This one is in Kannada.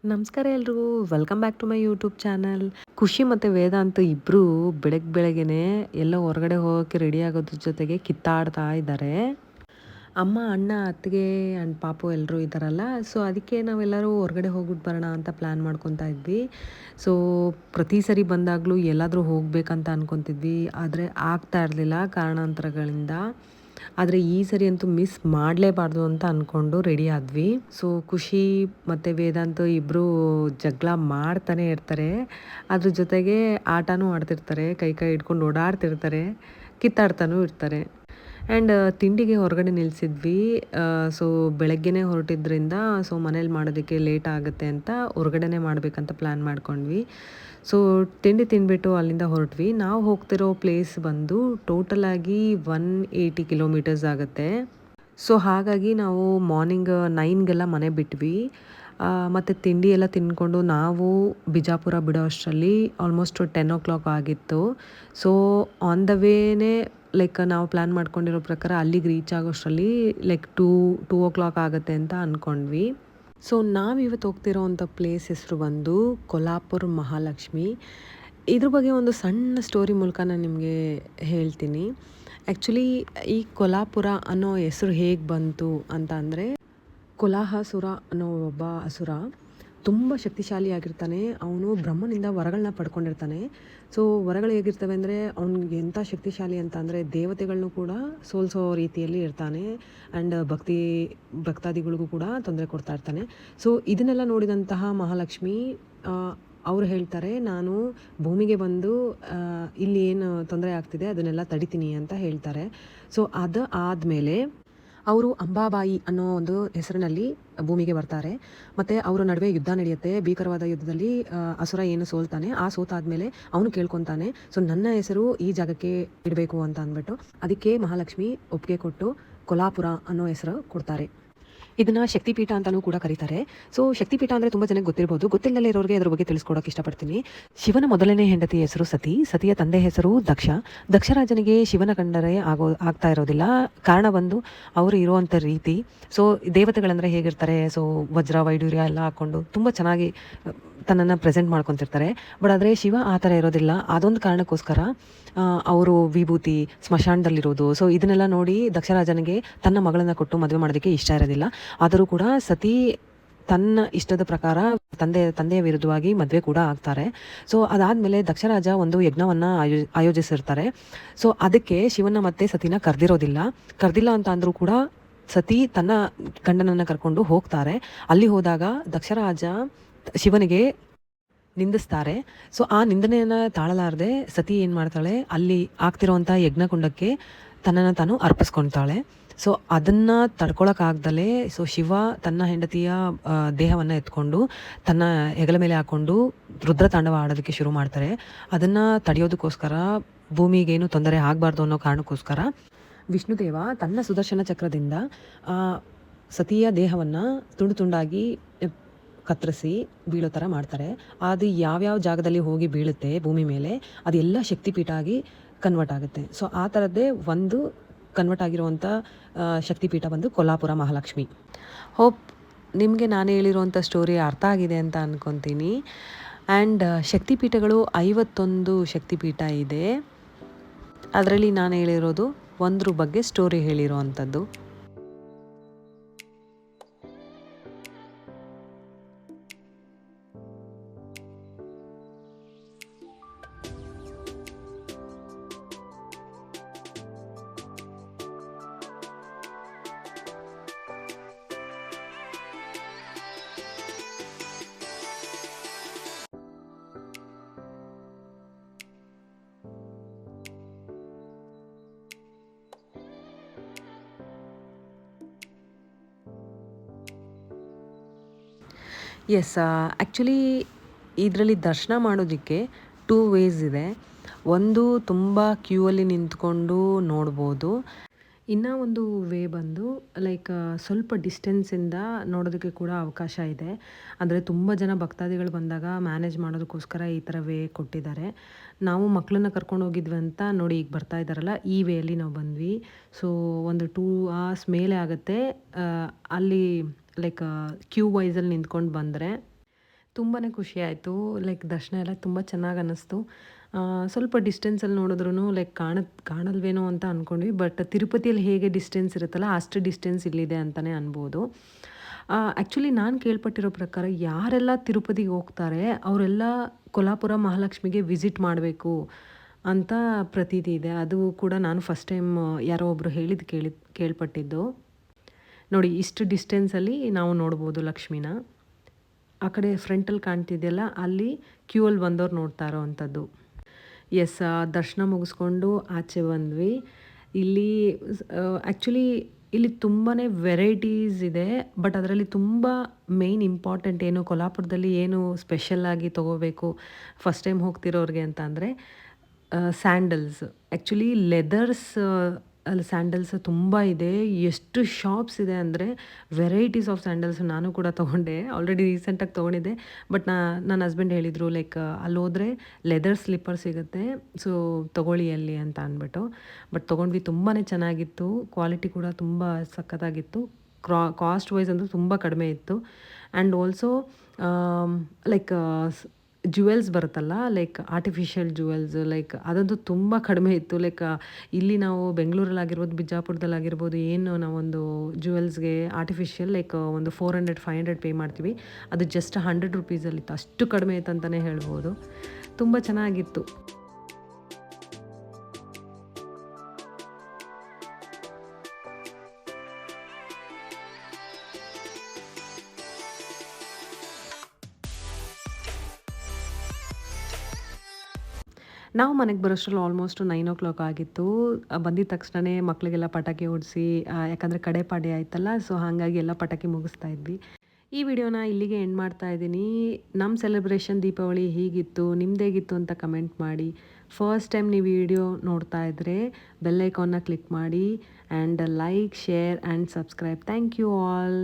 ನಮಸ್ಕಾರ ಎಲ್ರಿಗೂ, welcome back to my YouTube channel. Khushi ಮತ್ತು ವೇದಾಂತ್ ಇಬ್ಬರು ಬೆಳಗ್ಗೆನೆ ಎಲ್ಲ ಹೊರಗಡೆ ಹೋಗೋಕ್ಕೆ ರೆಡಿ ಆಗೋದ್ರ ಜೊತೆಗೆ ಕಿತ್ತಾಡ್ತಾ ಇದ್ದಾರೆ. ಅಮ್ಮ, ಅಣ್ಣ, ಅತ್ತಿಗೆ ಆ್ಯಂಡ್ ಪಾಪು ಎಲ್ಲರೂ ಇದ್ದಾರಲ್ಲ, ಸೊ ಅದಕ್ಕೆ ನಾವೆಲ್ಲರೂ ಹೊರಗಡೆ ಹೋಗ್ಬಿಟ್ಟು ಬರೋಣ ಅಂತ ಪ್ಲ್ಯಾನ್ ಮಾಡ್ಕೊತಾ ಇದ್ವಿ. ಸೊ ಪ್ರತಿ ಸರಿ ಬಂದಾಗಲೂ ಎಲ್ಲಾದರೂ ಹೋಗಬೇಕಂತ ಅನ್ಕೊತಿದ್ವಿ, ಆದರೆ ಆಗ್ತಾ ಇರಲಿಲ್ಲ ಕಾರಣಾಂತರಗಳಿಂದ. ಆದರೆ ಈ ಸರಿ ಅಂತೂ ಮಿಸ್ ಮಾಡಲೇಬಾರ್ದು ಅಂತ ಅಂದ್ಕೊಂಡು ರೆಡಿ ಆದ್ವಿ. ಸೊ ಖುಷಿ ಮತ್ತು ವೇದಾಂತ್ ಇಬ್ಬರು ಜಗಳ ಮಾಡ್ತಾನೆ ಇರ್ತಾರೆ. ಅದ್ರ ಜೊತೆಗೆ ಆಟನೂ ಆಡ್ತಿರ್ತಾರೆ, ಕೈ ಹಿಡ್ಕೊಂಡು ಓಡಾಡ್ತಿರ್ತಾರೆ, ಕಿತ್ತಾಡ್ತಾನೂ ಇರ್ತಾರೆ. ಆ್ಯಂಡ್ ತಿಂಡಿಗೆ ಹೊರಗಡೆ ನಿಲ್ಲಿಸಿದ್ವಿ. ಸೊ ಬೆಳಗ್ಗೆನೇ ಹೊರಟಿದ್ರಿಂದ ಸೊ ಮನೇಲಿ ಮಾಡೋದಕ್ಕೆ ಲೇಟ್ ಆಗುತ್ತೆ ಅಂತ ಹೊರಗಡೆನೇ ಮಾಡಬೇಕಂತ ಪ್ಲ್ಯಾನ್ ಮಾಡ್ಕೊಂಡ್ವಿ. ಸೊ ತಿಂಡಿ ತಿಂದ್ಬಿಟ್ಟು ಅಲ್ಲಿಂದ ಹೊರಟ್ವಿ. ನಾವು ಹೋಗ್ತಿರೋ ಪ್ಲೇಸ್ ಬಂದು ಟೋಟಲಾಗಿ 180 ಕಿಲೋಮೀಟರ್ಸ್ ಆಗುತ್ತೆ. ಸೊ ಹಾಗಾಗಿ ನಾವು ಮಾರ್ನಿಂಗ್ 9ಗೆಲ್ಲ ಮನೆ ಬಿಟ್ವಿ. ಮತ್ತು ತಿಂಡಿ ಎಲ್ಲ ತಿಂದ್ಕೊಂಡು ನಾವು ಬಿಜಾಪುರ ಬಿಡೋ ಅಷ್ಟರಲ್ಲಿ ಆಲ್ಮೋಸ್ಟ್ 10 ಆಗಿತ್ತು. ಸೊ ಆನ್ ದ ವೇನೇ ನಾವು ಪ್ಲ್ಯಾನ್ ಮಾಡ್ಕೊಂಡಿರೋ ಪ್ರಕಾರ ಅಲ್ಲಿಗೆ ರೀಚ್ ಆಗೋಷ್ಟರಲ್ಲಿ ಟೂ ಆಗುತ್ತೆ ಅಂತ ಅಂದ್ಕೊಂಡ್ವಿ. ಸೊ ನಾವಿವತ್ತು ಹೋಗ್ತಿರೋ ಅಂಥ ಪ್ಲೇಸ್ ಹೆಸರು ಬಂದು ಕೊಲ್ಹಾಪುರ ಮಹಾಲಕ್ಷ್ಮಿ. ಇದ್ರ ಬಗ್ಗೆ ಒಂದು ಸಣ್ಣ ಸ್ಟೋರಿ ಮೂಲಕ ನಾನು ನಿಮಗೆ ಹೇಳ್ತೀನಿ. ಆ್ಯಕ್ಚುಲಿ ಈ ಕೊಲ್ಹಾಪುರ ಅನ್ನೋ ಹೆಸರು ಹೇಗೆ ಬಂತು ಅಂತ ಅಂದರೆ, ಕೊಲಾಹಾಸುರ ಅನ್ನೋ ಒಬ್ಬ ಅಸುರ ತುಂಬ ಶಕ್ತಿಶಾಲಿಯಾಗಿರ್ತಾನೆ. ಅವನು ಬ್ರಹ್ಮನಿಂದ ವರಗಳನ್ನ ಪಡ್ಕೊಂಡಿರ್ತಾನೆ. ಸೊ ವರಗಳು ಹೇಗಿರ್ತವೆ ಅಂದರೆ, ಅವ್ನಿಗೆ ಎಂಥ ಶಕ್ತಿಶಾಲಿ ಅಂತ ಅಂದರೆ ದೇವತೆಗಳನ್ನೂ ಕೂಡ ಸೋಲಿಸೋ ರೀತಿಯಲ್ಲಿ ಇರ್ತಾನೆ. ಆ್ಯಂಡ್ ಭಕ್ತಾದಿಗಳಿಗೂ ಕೂಡ ತೊಂದರೆ ಕೊಡ್ತಾ ಇರ್ತಾನೆ. ಸೊ ಇದನ್ನೆಲ್ಲ ನೋಡಿದಂತಹ ಮಹಾಲಕ್ಷ್ಮಿ ಅವ್ರು ಹೇಳ್ತಾರೆ, ನಾನು ಭೂಮಿಗೆ ಬಂದು ಇಲ್ಲಿ ಏನು ತೊಂದರೆ ಆಗ್ತಿದೆ ಅದನ್ನೆಲ್ಲ ತಡಿತೀನಿ ಅಂತ ಹೇಳ್ತಾರೆ. ಸೊ ಅದು ಆದಮೇಲೆ ಅವರು ಅಂಬಾಬಾಯಿ ಅನ್ನೋ ಒಂದು ಹೆಸರಿನಲ್ಲಿ ಭೂಮಿಗೆ ಬರ್ತಾರೆ. ಮತ್ತು ಅವರ ನಡುವೆ ಯುದ್ಧ ನಡೆಯುತ್ತೆ. ಭೀಕರವಾದ ಯುದ್ಧದಲ್ಲಿ ಅಸುರ ಏನು ಸೋಲ್ತಾನೆ, ಆ ಸೋತಾದ್ಮೇಲೆ ಅವನು ಕೇಳ್ಕೊತಾನೆ, ಸೊ ನನ್ನ ಹೆಸರು ಈ ಜಾಗಕ್ಕೆ ಇಡಬೇಕು ಅಂತ ಅಂದ್ಬಿಟ್ಟು ಅದಕ್ಕೆ ಮಹಾಲಕ್ಷ್ಮಿ ಒಪ್ಪಿಗೆ ಕೊಟ್ಟು ಕೊಲ್ಹಾಪುರ ಅನ್ನೋ ಹೆಸರು ಕೊಡ್ತಾರೆ. ಇದನ್ನು ಶಕ್ತಿಪೀಠ ಅಂತಲೂ ಕೂಡ ಕರೀತಾರೆ. ಸೊ ಶಕ್ತಿಪೀಠ ಅಂದರೆ ತುಂಬ ಜನಕ್ಕೆ ಗೊತ್ತಿರ್ಬೋದು. ಗೊತ್ತಿಲ್ಲದೆ ಇರೋರಿಗೆ ಅದ್ರ ಬಗ್ಗೆ ತಿಳಿಸ್ಕೊಡೋಕೆ ಇಷ್ಟಪಡ್ತೀನಿ. ಶಿವನ ಮೊದಲನೇ ಹೆಂಡತಿ ಹೆಸರು ಸತಿ. ಸತಿಯ ತಂದೆ ಹೆಸರು ದಕ್ಷ. ದಕ್ಷರಾಜನಿಗೆ ಶಿವನ ಕಂಡರೆ ಆಗ್ತಾ ಇರೋದಿಲ್ಲ. ಕಾರಣ ಬಂದು ಅವರು ಇರುವಂಥ ರೀತಿ. ಸೊ ದೇವತೆಗಳಂದರೆ ಹೇಗಿರ್ತಾರೆ, ಸೊ ವಜ್ರ ವೈಡೂರ್ಯ ಎಲ್ಲ ಹಾಕ್ಕೊಂಡು ತುಂಬ ಚೆನ್ನಾಗಿ ತನ್ನನ್ನು ಪ್ರೆಸೆಂಟ್ ಮಾಡ್ಕೊತಿರ್ತಾರೆ. ಬಟ್ ಆದರೆ ಶಿವ ಆ ಥರ ಇರೋದಿಲ್ಲ. ಅದೊಂದು ಕಾರಣಕ್ಕೋಸ್ಕರ ಅವರು ವಿಭೂತಿ ಸ್ಮಶಾನದಲ್ಲಿರೋದು, ಸೊ ಇದನ್ನೆಲ್ಲ ನೋಡಿ ದಕ್ಷರಾಜನಿಗೆ ತನ್ನ ಮಗಳನ್ನು ಕೊಟ್ಟು ಮದುವೆ ಮಾಡೋದಕ್ಕೆ ಇಷ್ಟ ಇರೋದಿಲ್ಲ. ಆದರೂ ಕೂಡ ಸತಿ ತನ್ನ ಇಷ್ಟದ ಪ್ರಕಾರ ತಂದೆಯ ವಿರುದ್ಧವಾಗಿ ಮದುವೆ ಕೂಡ ಆಗ್ತಾರೆ. ಸೊ ಅದಾದಮೇಲೆ ದಕ್ಷರಾಜ ಒಂದು ಯಜ್ಞವನ್ನು ಆಯೋಜಿಸಿರ್ತಾರೆ. ಸೊ ಅದಕ್ಕೆ ಶಿವನ ಮತ್ತೆ ಸತಿನ ಕರೆದಿಲ್ಲ ಅಂತ ಅಂದರೂ ಕೂಡ ಸತಿ ತನ್ನ ಗಂಡನನ್ನು ಕರ್ಕೊಂಡು ಹೋಗ್ತಾರೆ. ಅಲ್ಲಿ ಹೋದಾಗ ದಕ್ಷರಾಜ ಶಿವನಿಗೆ ನಿಂದಿಸ್ತಾರೆ. ಸೊ ಆ ನಿಂದನೆಯನ್ನು ತಾಳಲಾರದೆ ಸತಿ ಏನು ಮಾಡ್ತಾಳೆ, ಅಲ್ಲಿ ಆಗ್ತಿರೋವಂಥ ಯಜ್ಞಕುಂಡಕ್ಕೆ ತನ್ನನ್ನು ತಾನು ಅರ್ಪಿಸ್ಕೊತಾಳೆ. ಸೊ ಅದನ್ನು ತಡ್ಕೊಳಕ್ಕಾಗ್ದಲೇ ಸೊ ಶಿವ ತನ್ನ ಹೆಂಡತಿಯ ದೇಹವನ್ನು ಎತ್ಕೊಂಡು ತನ್ನ ಹೆಗಲ ಮೇಲೆ ಹಾಕ್ಕೊಂಡು ರುದ್ರತಾಂಡವ ಆಡೋದಕ್ಕೆ ಶುರು ಮಾಡ್ತಾರೆ. ಅದನ್ನು ತಡೆಯೋದಕ್ಕೋಸ್ಕರ ಭೂಮಿಗೇನು ತೊಂದರೆ ಆಗಬಾರ್ದು ಅನ್ನೋ ಕಾರಣಕ್ಕೋಸ್ಕರ ವಿಷ್ಣುದೇವ ತನ್ನ ಸುದರ್ಶನ ಚಕ್ರದಿಂದ ಸತಿಯ ದೇಹವನ್ನು ತುಂಡು ತುಂಡಾಗಿ ಕತ್ತರಿಸಿ ಬೀಳೋ ಥರ ಮಾಡ್ತಾರೆ. ಅದು ಯಾವ್ಯಾವ ಜಾಗದಲ್ಲಿ ಹೋಗಿ ಬೀಳುತ್ತೆ ಭೂಮಿ ಮೇಲೆ ಅದೆಲ್ಲ ಶಕ್ತಿಪೀಠ ಆಗಿ ಕನ್ವರ್ಟ್ ಆಗುತ್ತೆ. ಸೊ ಆ ಥರದ್ದೇ ಒಂದು ಕನ್ವರ್ಟ್ ಆಗಿರುವಂಥ ಶಕ್ತಿಪೀಠ ಬಂದು ಕೊಲ್ಹಾಪುರ ಮಹಾಲಕ್ಷ್ಮಿ. ಹೋಪ್ ನಿಮಗೆ ನಾನು ಹೇಳಿರುವಂಥ ಸ್ಟೋರಿ ಅರ್ಥ ಆಗಿದೆ ಅಂತ ಅಂದ್ಕೊತೀನಿ. ಆ್ಯಂಡ್ ಶಕ್ತಿಪೀಠಗಳು 51 ಶಕ್ತಿಪೀಠ ಇದೆ. ಅದರಲ್ಲಿ ನಾನು ಹೇಳಿರೋದು ಒಂದ್ರ ಬಗ್ಗೆ ಸ್ಟೋರಿ ಹೇಳಿರೋ ಅಂಥದ್ದು. ಎಸ್, ಆ್ಯಕ್ಚುಲಿ ಇದರಲ್ಲಿ ದರ್ಶನ ಮಾಡೋದಕ್ಕೆ 2 ವೇಸ್ ಇದೆ. ಒಂದು ತುಂಬ ಕ್ಯೂ ಅಲ್ಲಿ ನಿಂತ್ಕೊಂಡು ನೋಡ್ಬೋದು. ಇನ್ನೂ ಒಂದು ವೇ ಬಂದು ಸ್ವಲ್ಪ ಡಿಸ್ಟೆನ್ಸಿಂದ ನೋಡೋದಕ್ಕೆ ಕೂಡ ಅವಕಾಶ ಇದೆ. ಅಂದರೆ ತುಂಬ ಜನ ಭಕ್ತಾದಿಗಳು ಬಂದಾಗ ಮ್ಯಾನೇಜ್ ಮಾಡೋದಕ್ಕೋಸ್ಕರ ಈ ಥರ ವೇ ಕೊಟ್ಟಿದ್ದಾರೆ. ನಾವು ಮಕ್ಕಳನ್ನ ಕರ್ಕೊಂಡು ಹೋಗಿದ್ವಿ ಅಂತ ನೋಡಿ ಈಗ ಬರ್ತಾ ಇದ್ದಾರಲ್ಲ, ಈ ವೇಯಲ್ಲಿ ನಾವು ಬಂದ್ವಿ. ಸೊ ಒಂದು 2 hours ಮೇಲೆ ಆಗುತ್ತೆ ಅಲ್ಲಿ ಕ್ಯೂ ವೈಸಲ್ಲಿ ನಿಂತ್ಕೊಂಡು ಬಂದರೆ. ತುಂಬಾ ಖುಷಿ ಆಯಿತು. ಲೈಕ್ ದರ್ಶನ ಎಲ್ಲ ತುಂಬ ಚೆನ್ನಾಗಿ ಅನ್ನಿಸ್ತು. ಸ್ವಲ್ಪ ಡಿಸ್ಟೆನ್ಸಲ್ಲಿ ನೋಡಿದ್ರೂ ಲೈಕ್ ಕಾಣಲ್ವೇನೋ ಅಂತ ಅಂದ್ಕೊಂಡ್ವಿ. ಬಟ್ ತಿರುಪತಿಯಲ್ಲಿ ಹೇಗೆ ಡಿಸ್ಟೆನ್ಸ್ ಇರುತ್ತಲ್ಲ ಅಷ್ಟು ಡಿಸ್ಟೆನ್ಸ್ ಇಲ್ಲಿದೆ ಅಂತಲೇ ಅನ್ಬೋದು. ಆ್ಯಕ್ಚುಲಿ ನಾನು ಕೇಳ್ಪಟ್ಟಿರೋ ಪ್ರಕಾರ ಯಾರೆಲ್ಲ ತಿರುಪತಿಗೆ ಹೋಗ್ತಾರೆ ಅವರೆಲ್ಲ ಕೊಲ್ಹಾಪುರ ಮಹಾಲಕ್ಷ್ಮಿಗೆ ವಿಸಿಟ್ ಮಾಡಬೇಕು ಅಂತ ಪ್ರತೀತಿ ಇದೆ. ಅದು ಕೂಡ ನಾನು ಫಸ್ಟ್ ಟೈಮ್ ಯಾರೋ ಒಬ್ಬರು ಕೇಳ್ಪಟ್ಟಿದ್ದು. ನೋಡಿ ಇಷ್ಟು ಡಿಸ್ಟೆನ್ಸಲ್ಲಿ ನಾವು ನೋಡ್ಬೋದು ಲಕ್ಷ್ಮಿನ. ಆ ಕಡೆ ಫ್ರಂಟಲ್ಲಿ ಕಾಣ್ತಿದೆಯಲ್ಲ ಅಲ್ಲಿ ಕ್ಯೂ ಅಲ್ಲಿ ಬಂದವ್ರು ನೋಡ್ತಾ ಇರೋ ಅಂಥದ್ದು. ಎಸ್, ದರ್ಶನ ಮುಗಿಸ್ಕೊಂಡು ಆಚೆ ಬಂದ್ವಿ. ಇಲ್ಲಿ ಆ್ಯಕ್ಚುಲಿ ಇಲ್ಲಿ ತುಂಬಾ ವೆರೈಟೀಸ್ ಇದೆ. ಬಟ್ ಅದರಲ್ಲಿ ತುಂಬ ಮೇಯ್ನ್ ಇಂಪಾರ್ಟೆಂಟ್ ಏನು ಕೊಲ್ಹಾಪುರದಲ್ಲಿ ಏನು ಸ್ಪೆಷಲ್ಲಾಗಿ ತೊಗೋಬೇಕು ಫಸ್ಟ್ ಟೈಮ್ ಹೋಗ್ತಿರೋರಿಗೆ ಅಂತ ಅಂದರೆ ಸ್ಯಾಂಡಲ್ಸ್. ಆ್ಯಕ್ಚುಲಿ ಲೆದರ್ಸ್ ಅಲ್ಲಿ ಸ್ಯಾಂಡಲ್ಸ್ ತುಂಬ ಇದೆ. ಎಷ್ಟು ಶಾಪ್ಸ್ ಇದೆ ಅಂದರೆ ವೆರೈಟೀಸ್ ಆಫ್ ಸ್ಯಾಂಡಲ್ಸ್. ನಾನು ಕೂಡ ತೊಗೊಂಡೆ, ಆಲ್ರೆಡಿ ರೀಸೆಂಟಾಗಿ ತೊಗೊಂಡಿದ್ದೆ. ಬಟ್ ನನ್ನ ಹಸ್ಬೆಂಡ್ ಹೇಳಿದರು ಲೈಕ್ ಅಲ್ಲಿ ಹೋದರೆ ಲೆದರ್ ಸ್ಲಿಪ್ಪರ್ ಸಿಗುತ್ತೆ, ಸೊ ತೊಗೊಳ್ಳಿ ಅಲ್ಲಿ ಅಂತ ಅಂದ್ಬಿಟ್ಟು. ಬಟ್ ತೊಗೊಂಡ್ವಿ, ತುಂಬಾ ಚೆನ್ನಾಗಿತ್ತು. ಕ್ವಾಲಿಟಿ ಕೂಡ ತುಂಬ ಸಖತ್ತಾಗಿತ್ತು. ಕಾಸ್ಟ್ ವೈಸ್ ಅಂತೂ ತುಂಬ ಕಡಿಮೆ ಇತ್ತು. ಆ್ಯಂಡ್ ಆಲ್ಸೋ ಲೈಕ್ ಜ್ಯುವೆಲ್ಸ್ ಬರುತ್ತಲ್ಲ, ಲೈಕ್ ಆರ್ಟಿಫಿಷಿಯಲ್ ಜ್ಯುವೆಲ್ಸ್, ಲೈಕ್ ಅದಂತೂ ತುಂಬ ಕಡಿಮೆ ಇತ್ತು. ಲೈಕ್ ಇಲ್ಲಿ ನಾವು ಬೆಂಗಳೂರಲ್ಲಾಗಿರ್ಬೋದು, ಬಿಜಾಪುರದಲ್ಲಾಗಿರ್ಬೋದು, ಏನು ನಾವೊಂದು ಜ್ಯುವೆಲ್ಸ್ಗೆ ಆರ್ಟಿಫಿಷಿಯಲ್ ಲೈಕ್ ಒಂದು 400-500 ಪೇ ಮಾಡ್ತೀವಿ, ಅದು ಜಸ್ಟ್ 100 ರುಪೀಸಲ್ಲಿತ್ತು. ಅಷ್ಟು ಕಡಿಮೆ ಇತ್ತು ಅಂತಲೇ ಹೇಳ್ಬೋದು. ತುಂಬ ಚೆನ್ನಾಗಿತ್ತು. ನಾವು ಮನೆಗೆ ಬರೋಷ್ಟರಲ್ಲಿ ಆಲ್ಮೋಸ್ಟ್ 9 ಆಗಿತ್ತು. ಬಂದಿದ ತಕ್ಷಣವೇ ಮಕ್ಕಳಿಗೆಲ್ಲ ಪಟಾಕಿ ಹೊಡಿಸಿ, ಯಾಕಂದರೆ ಕಡೆ ಪಾಡಿ ಆಯ್ತಲ್ಲ, ಸೊ ಹಾಗಾಗಿ ಎಲ್ಲ ಪಟಾಕಿ ಮುಗಿಸ್ತಾ ಇದ್ವಿ. ಈ ವಿಡಿಯೋನ ಇಲ್ಲಿಗೆ ಎಂಡ್ ಮಾಡ್ತಾ ಇದ್ದೀನಿ. ನಮ್ಮ ಸೆಲೆಬ್ರೇಷನ್ ದೀಪಾವಳಿ ಹೀಗಿತ್ತು, ನಿಮ್ದೇಗಿತ್ತು ಅಂತ ಕಮೆಂಟ್ ಮಾಡಿ. ಫಸ್ಟ್ ಟೈಮ್ ನೀವು ವಿಡಿಯೋ ನೋಡ್ತಾ ಇದ್ದರೆ ಬೆಲ್ ಐಕಾನ್ನ ಕ್ಲಿಕ್ ಮಾಡಿ and like, share and subscribe. Thank you all.